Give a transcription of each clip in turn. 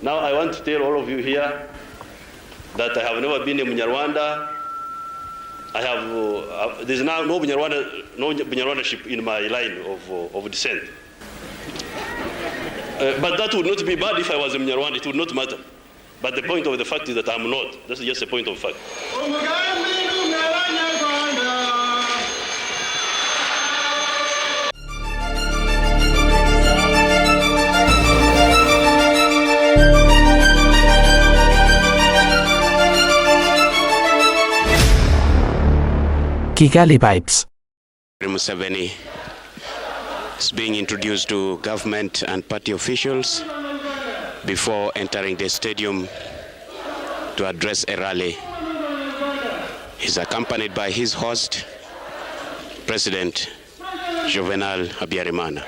Now I want to tell all of you here that I have never been a Munyarwanda. I have there's now no Munyarwandaship in my line of descent. But that would not be bad if I was a Munyarwanda. It would not matter. But the point of the fact is that I'm not. That's just a point of fact. Kigali vibes. Museveni is being introduced to government and party officials before entering the stadium to address a rally. He's accompanied by his host, President Juvenal Habyarimana.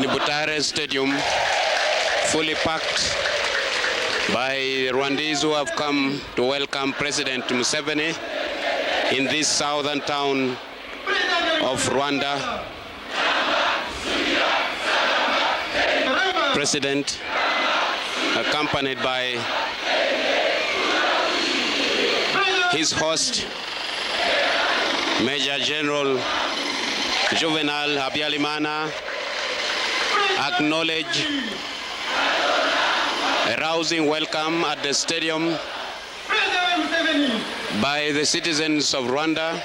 Butare Stadium, fully packed by Rwandese who have come to welcome President Museveni in this southern town of Rwanda. President, accompanied by his host, Major General Juvenal Habyarimana, acknowledge a rousing welcome at the stadium by the citizens of Rwanda.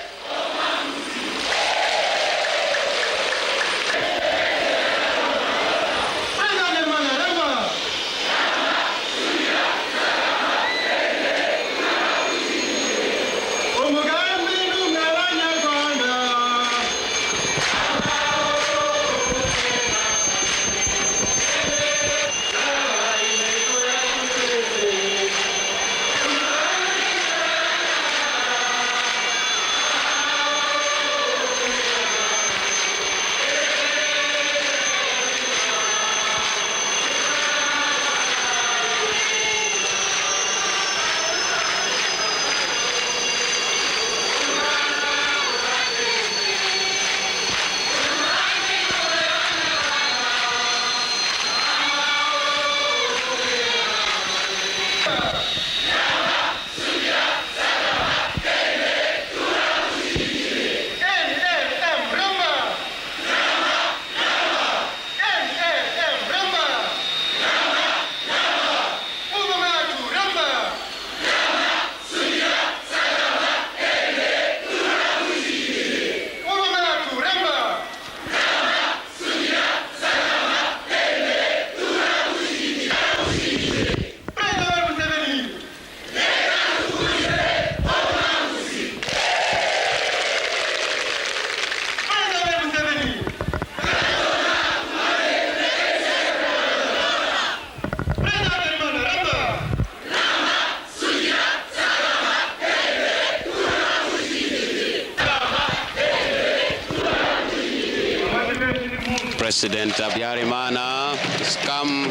President Habyarimana has come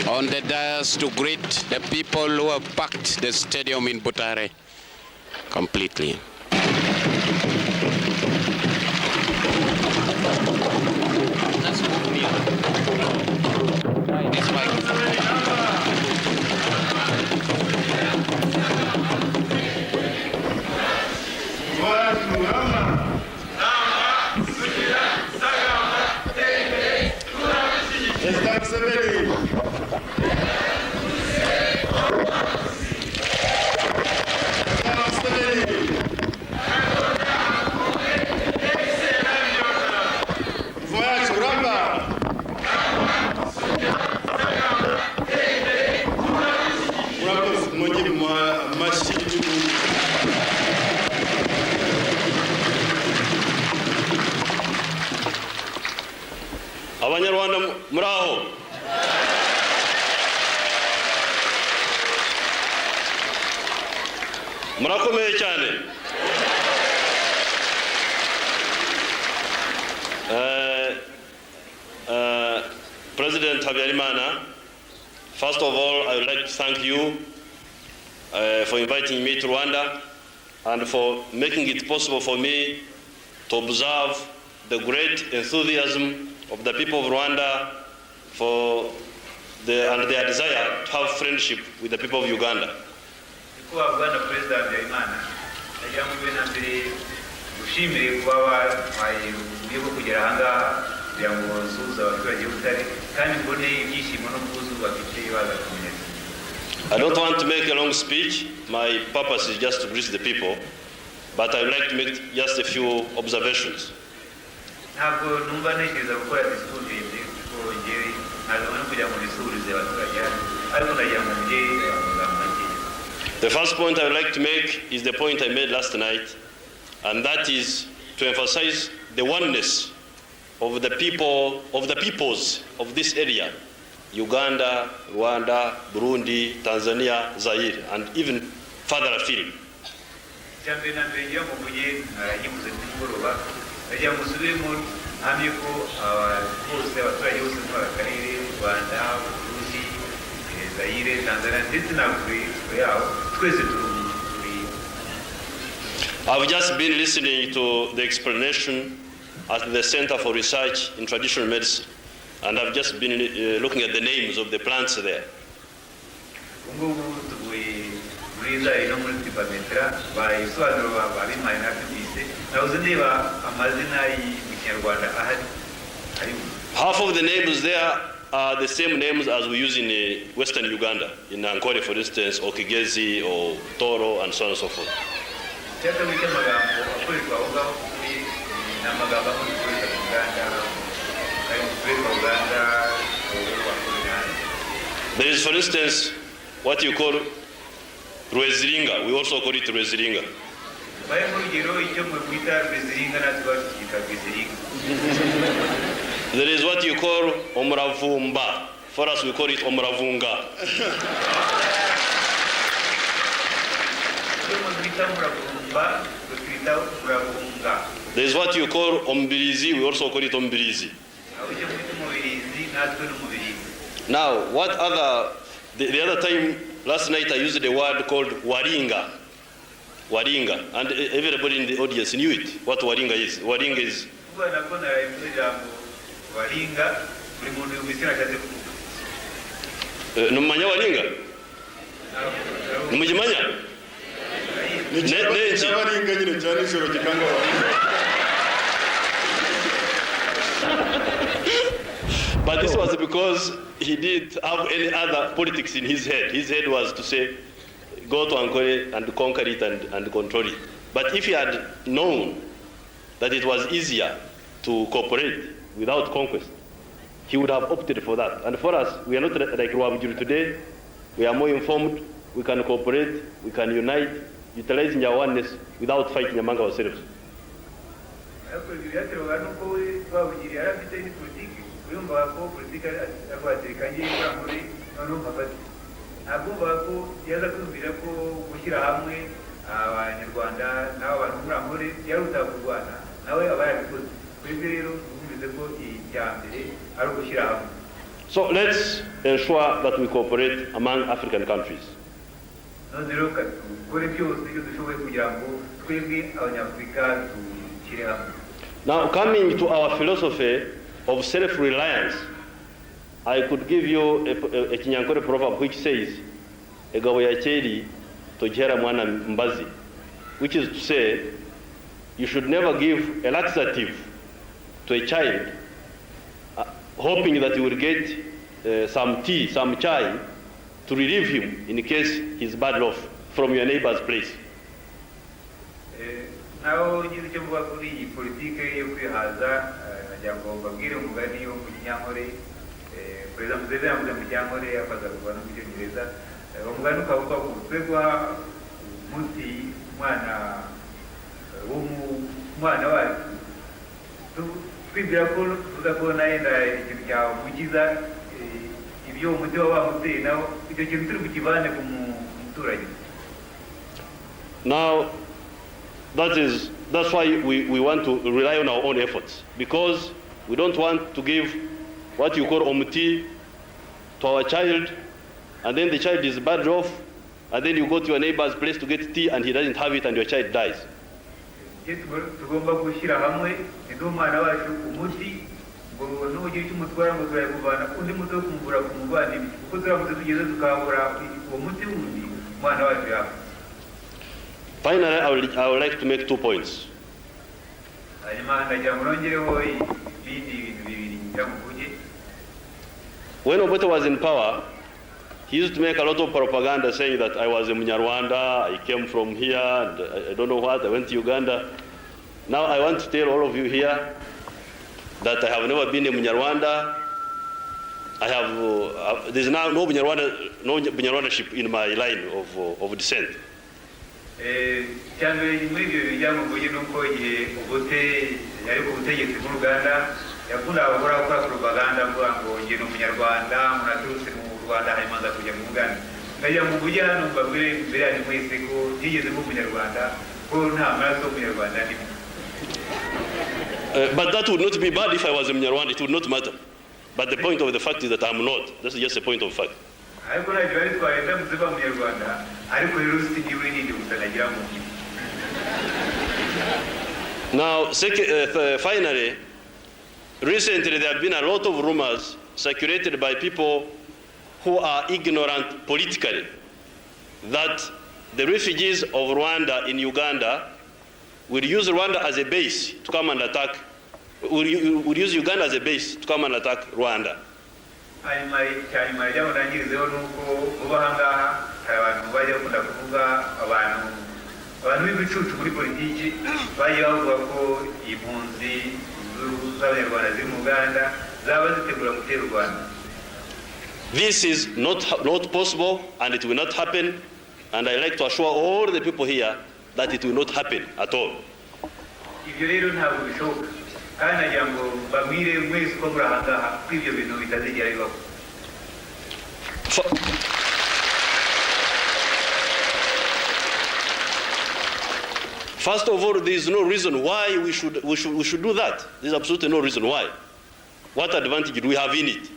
on the dais to greet the people who have packed the stadium in Butare completely. murakomeye cyane. President Habyarimana, first of all, I would like to thank you for inviting me to Rwanda and for making it possible for me to observe the great enthusiasm of the people of Rwanda for and their desire to have friendship with the people of Uganda. I don't want to make a long speech. My purpose is just to greet the people, but I would like to make just a few observations. The first point I would like to make is the point I made last night, and that is to emphasize the oneness of the peoples of this area: Uganda, Rwanda, Burundi, Tanzania, Zaire, and even further afield. I've just been listening to the explanation at the Center for Research in Traditional Medicine, and I've just been looking at the names of the plants there. Half of the names there are the same names as we use in Western Uganda, in Ankole, for instance, or Kigezi, or Toro, and so on and so forth. There is, for instance, what you call Rweziringa. We also call it Rweziringa. There is what you call Omravumba. For us, we call it Omravunga. There is what you call Ombirizi. We also call it Ombirizi. Now, what other? The other time, last night, I used the word called Waringa. Waringa, and everybody in the audience knew it. What Waringa is? Waringa is. Numanya Waringa? Numujimanya? But this was because he didn't have any other politics in his head. His head was to say, go to Ankole and conquer it and control it. But if he had known that it was easier to cooperate without conquest, he would have opted for that. And for us, we are not like Rwabugiri today. We are more informed, we can cooperate, we can unite, utilizing our oneness without fighting among ourselves. So let's ensure that we cooperate among African countries. Now, coming to our philosophy of self-reliance, I could give you a Kinyankore proverb which says, "Egabo ya cheri tojera mwana mbazi," which is to say, you should never give a laxative to a child, hoping that you will get some tea, some chai, to relieve him in case he's bad off from your neighbor's place. Now, you can work with the political, you can have that, Jango, Bagir, Mugani, Munyamore, for example, the Munyamore, Pazakwana, Munyamore, Muganu Kauka, Pegua, Muti, Mana, Umu, Mana, to figure out the Pona and which is that if you would do now, if you can through Kivana from Turaj. Now, that's why we want to rely on our own efforts, because we don't want to give what you call omuti to our child, and then the child is bad off, and then you go to your neighbor's place to get tea and he doesn't have it and your child dies. Tugomba gushyira hamwe idumana wacu umuti ngo n'ugiye cy'umutwara ngo turayivana undi muto kumvura kumuvana kuko turamutse tugeze tukabura uwo muti wundi umwana wacu yawe. Finally, I would like to make 2 points. When Obote was in power, he used to make a lot of propaganda saying that I was a Munyarwanda, I came from here, and I don't know what, I went to Uganda. Now I want to tell all of you here that I have never been a Munyarwanda. There's now no Munyarwandaship in my line of descent. Cyane muri ibyo bijyamugoye nuko igihe Obote yari ku butegetsi mu Uganda yakunda gukora propaganda ngo ngiye no Munyarwanda munaturutse mu Rwanda hanyuma nza kujya mu Uganda nkajya mu bujya hano mbabwire imbere yanyu mwese ko ntigeze mu Munyarwanda ko nta maraso Munyarwanda ndimo. But that would not be bad if I was a Munyarwanda, it would not matter. But the point of the fact is that I'm not. That's just a point of fact. Now, finally, recently there have been a lot of rumors circulated by people who are ignorant politically that the refugees of Rwanda in Uganda will use Rwanda as a base to come and attack, will use Uganda as a base to come and attack Rwanda. Abantu b'ibicucu muri politiki bagiye bavuga ko impunzi z'Abanyarwanda ziri mu Uganda zaba zitegura gutera u Rwanda. This is not possible, and it will not happen, and I like to assure all the people here that it will not happen at all. Ibyo rero ntabwo bishoboka kandi nagira ngo bamwire mwese ko muri aha ngaha ko ibyo bintu bitazigera bibaho. First of all, there is no reason why we should do that. There is absolutely no reason why. What advantage do we have in it?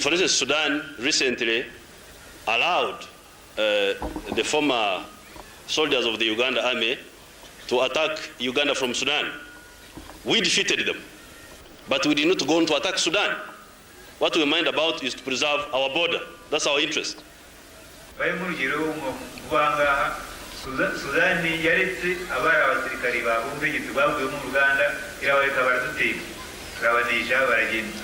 For instance, Sudan recently allowed the former soldiers of the Uganda army to attack Uganda from Sudan. We defeated them, but we did not go on to attack Sudan. What we mind about is to preserve our border. That's our interest. Sudani yaretse abari abasirikari b'ubutegetsi bavuye mu Uganda irabareka baraduteka barabanisha baragenda.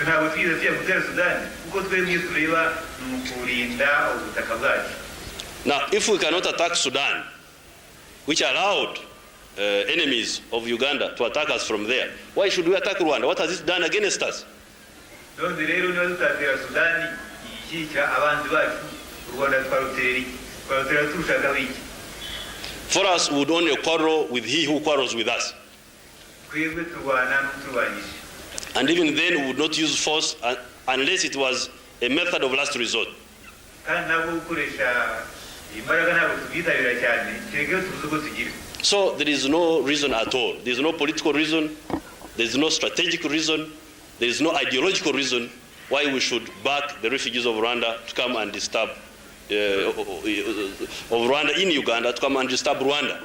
Ntabwo twize tujya gutera Sudani kuko twebwe tureba ni ukurinda ubutaka bwacu. Now, if we cannot attack Sudan, which allowed enemies of Uganda to attack us from there, why should we attack Rwanda? What has it done against us? Rero niba tutatera Sudani ishyigikira abanzi bacu Rwanda twarutera turushaka biki. For us, we would only quarrel with he who quarrels with us. And even then, we would not use force unless it was a method of last resort. So there is no reason at all. There is no political reason. There is no strategic reason. There is no ideological reason why we should back the refugees of Rwanda to come and disturb of Rwanda in Uganda to come and disturb Rwanda.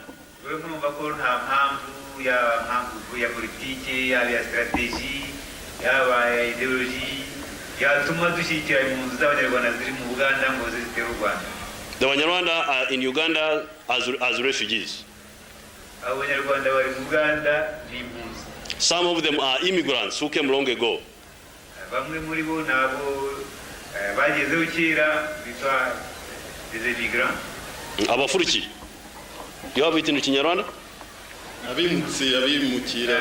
The Banyarwanda are in Uganda as refugees. Some of them are immigrants who came long ago. Abafuriki. You have it in Kinyarwanda? Abimukira.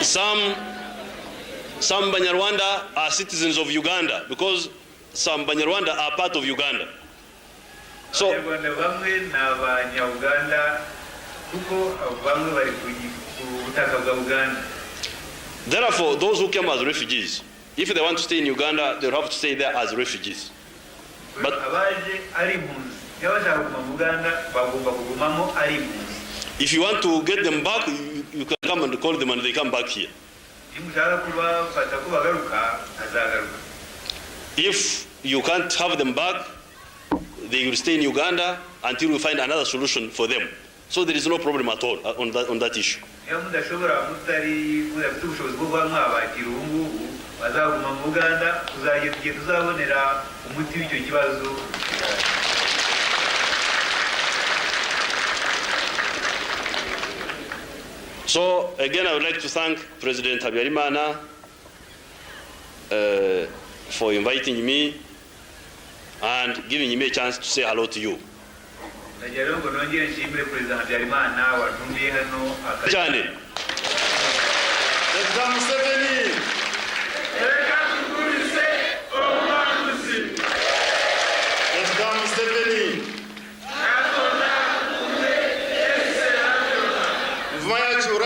Some Banyarwanda are citizens of Uganda because some Banyarwanda are part of Uganda. So kuko bamwe bari ku butaka bwa Uganda. Therefore, those who came as refugees, if they want to stay in Uganda, they will have to stay there as refugees. But abaje ari impunzi, yabashaka kuguma mu Uganda bagomba kugumamo ari impunzi. If you want to get them back, you can come and call them and they come back here. If you can't have them back, they will stay in Uganda until we find another solution for them. So there is no problem at all on that issue. So again, I would like to thank President Habyarimana for inviting me and giving me a chance to say hello to you. Chane. Muvuma yacu